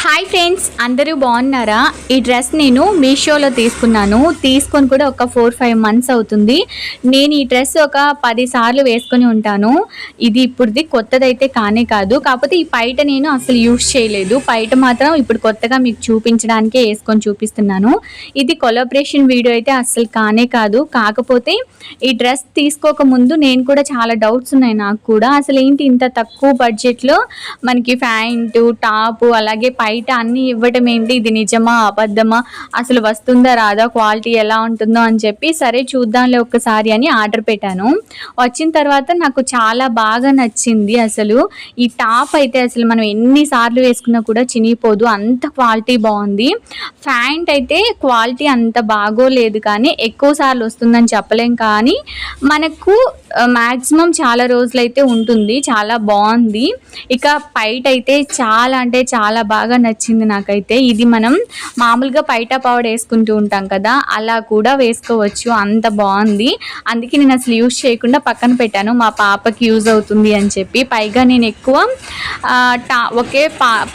Hi friends, అందరూ బాగున్నారా? ఈ డ్రెస్ నేను మీషోలో తీసుకొని కూడా ఒక 4-5 మంత్స్ అవుతుంది. నేను ఈ డ్రెస్ ఒక 10 సార్లు వేసుకొని ఉంటాను. ఇది ఇప్పుడుది కొత్తదైతే కానే కాదు. కాకపోతే ఈ పైట నేను అసలు యూస్ చేయలేదు. పైట మాత్రం ఇప్పుడు కొత్తగా మీకు చూపించడానికే వేసుకొని చూపిస్తున్నాను. ఇది కొలాబరేషన్ వీడియో అయితే అసలు కానే కాదు. కాకపోతే ఈ డ్రెస్ తీసుకోకముందు నేను కూడా చాలా డౌట్స్ ఉన్నాయి నాకు కూడా. అసలు ఏంటి ఇంత తక్కువ బడ్జెట్లో మనకి ప్యాంటు, టాపు, అలాగే బయట అన్నీ ఇవ్వటం ఏంటి, ఇది నిజమా అబద్ధమా, అసలు వస్తుందా రాదా, క్వాలిటీ ఎలా ఉంటుందో అని చెప్పి సరే చూద్దాంలే ఒక్కసారి అని ఆర్డర్ పెట్టాను. వచ్చిన తర్వాత నాకు చాలా బాగా నచ్చింది. అసలు ఈ టాప్ అయితే అసలు మనం ఎన్నిసార్లు వేసుకున్నా కూడా చినిగిపోదు, అంత క్వాలిటీ బాగుంది. ప్యాంట్ అయితే క్వాలిటీ అంత బాగోలేదు, కానీ ఎక్కువ సార్లు వస్తుందని చెప్పలేం, కానీ మనకు మ్యాక్సిమం చాలా రోజులైతే ఉంటుంది. చాలా బాగుంది. ఇక పైట అయితే చాలా అంటే చాలా బాగా నచ్చింది నాకైతే. ఇది మనం మామూలుగా పైట పౌడర్ వేసుకుంటూ ఉంటాం కదా, అలా కూడా వేసుకోవచ్చు, అంత బాగుంది. అందుకే నేను అసలు యూజ్ చేయకుండా పక్కన పెట్టాను, మా పాపకి యూజ్ అవుతుంది అని చెప్పి. పైగా నేను ఎక్కువ ఒకే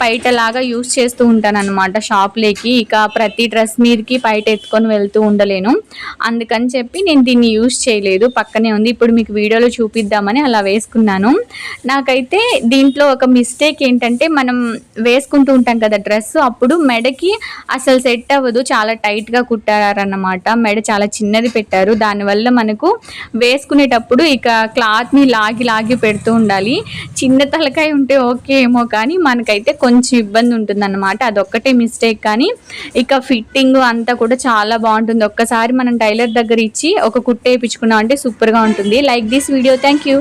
పైటలాగా యూజ్ చేస్తూ ఉంటాను అనమాట షాప్లోకి. ఇక ప్రతి డ్రెస్ మీదకి పైట ఎత్తుకొని వెళ్తూ ఉండలేను, అందుకని చెప్పి నేను దీన్ని యూజ్ చేయలేదు, పక్కనే ఉంది. ఇప్పుడు మీకు వీడియోలో చూపిద్దామని అలా వేసుకున్నాను. నాకైతే దీంట్లో ఒక మిస్టేక్ ఏంటంటే, మనం వేసుకుంటూ ఉంటాం కదా డ్రెస్, అప్పుడు మెడకి అసలు సెట్ అవ్వదు, చాలా టైట్గా కుట్టారన్నమాట. మెడ చాలా చిన్నది పెట్టారు, దానివల్ల మనకు వేసుకునేటప్పుడు ఇక క్లాత్ని లాగి పెడుతూ ఉండాలి. చిన్న తలకాయ ఉంటే ఓకే ఏమో, కానీ మనకైతే కొంచెం ఇబ్బంది ఉంటుందన్నమాట. అదొక్కటే మిస్టేక్, కానీ ఇక ఫిట్టింగ్ అంతా కూడా చాలా బాగుంటుంది. ఒక్కసారి మనం టైలర్ దగ్గర ఇచ్చి ఒక కుట్టు వేయించుకున్నాం అంటే సూపర్గా ఉంటుంది. Like this video. Thank you.